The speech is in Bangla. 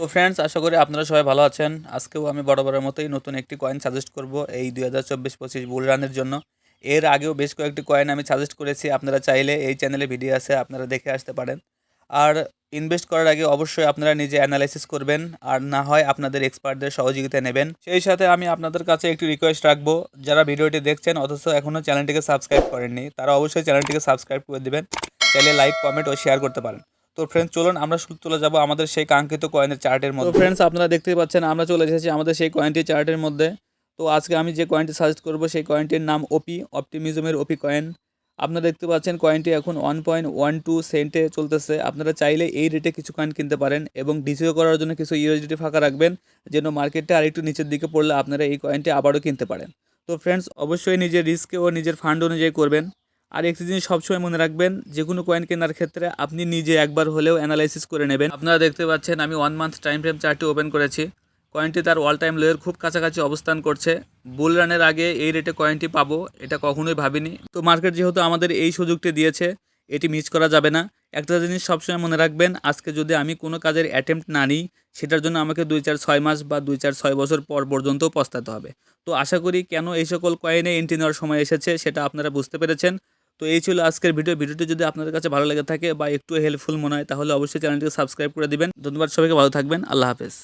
তো ফ্রেন্ডস, আশা করি আপনারা সবাই ভালো আছেন। আজকেও আমি বরাবরের মতোই নতুন একটি কয়েন সাজেস্ট করব এই 2024-25 বুল রানের জন্য। এর আগেও বেশ কয়েকটি কয়েন আমি সাজেস্ট করেছি, আপনারা চাইলে এই চ্যানেলে ভিডিও আছে, আপনারা দেখে আসতে পারেন। আর ইনভেস্ট করার আগে অবশ্যই আপনারা নিজে অ্যানালাইসিস করবেন, আর না হয় আপনাদের এক্সপার্টদের সহযোগিতা নেবেন। সেই সাথে আমি আপনাদের কাছে একটি রিকোয়েস্ট রাখবো, যারা ভিডিওটি দেখছেন অথচ এখনও চ্যানেলটিকে সাবস্ক্রাইব করেননি, তারা অবশ্যই চ্যানেলটিকে সাবস্ক্রাইব করে দেবেন। চাইলে লাইক, কমেন্ট ও শেয়ার করতে পারেন। তো ফ্রেন্ডস, চলুন আমরা শুরু চলে যাব আমাদের সেই কাঙ্ক্ষিত কয়েনের চার্টের মধ্যে। তো ফ্রেন্ডস, আপনারা দেখতেই পাচ্ছেন আমরা চলে এসেছি আমাদের সেই কয়েনটি চার্টের মধ্যে। তো আজকে আমি যে কয়েনটি সাজেস্ট করব সেই কয়েনটির নাম ওপি, অপটিমিজমের ওপি কয়েন। আপনারা দেখতে পাচ্ছেন কয়েনটি এখন 1.12 সেন্টে চলতেছে। আপনারা চাইলে এই রেটে কিছু কয়েন কিনতে পারেন এবং ডিসিও করার জন্য কিছু ইউএসডিটি ফাঁকা রাখবেন, যেন মার্কেটটা আরেকটু নিচের দিকে পড়লে আপনারা এই কয়েনটি আবারও কিনতে পারেন। তো ফ্রেন্ডস, অবশ্যই নিজের রিস্কে ও নিজের ফান্ড অনুযায়ী করবেন। আর একটি জিনিস সবসময় মনে রাখবেন, যে কোনো কয়েন কেনার ক্ষেত্রে আপনি নিজে একবার হলেও অ্যানালাইসিস করে নেবেন। আপনারা দেখতে পাচ্ছেন আমি 1 মান্থ টাইম ফ্রেম চার্টটি ওপেন করেছি। কয়েনটি তার অল টাইম লোয়ের খুব কাছাকাছি অবস্থান করছে। বুল রানের আগে এই রেটে কয়েনটি পাবো এটা কখনোই ভাবিনি। তো মার্কেট যেহেতু আমাদের এই সুযোগটি দিয়েছে, এটি মিস করা যাবে না। একটা জিনিস সবসময় মনে রাখবেন, আজকে যদি আমি কোনো কাজের অ্যাটেম্প্ট না নিই, সেটার জন্য আমাকে 2-4-6 মাস বা 2-4-6 বছর পর পর্যন্তও পস্তাতে হবে। তো আশা করি কেন এই সকল কয়েনে এন্ট্রি নেওয়ার সময় এসেছে সেটা আপনারা বুঝতে পেরেছেন। তো এই ছিল আজকের ভিডিওটি যদি আপনাদের কাছে ভালো লেগে থাকে বা একটু হেল্পফুল মনে হয়, তাহলে অবশ্যই চ্যানেলটিকে সাবস্ক্রাইব করে দিবেন। ধন্যবাদ, সবাইকে ভালো থাকবেন। আল্লাহ হাফেজ।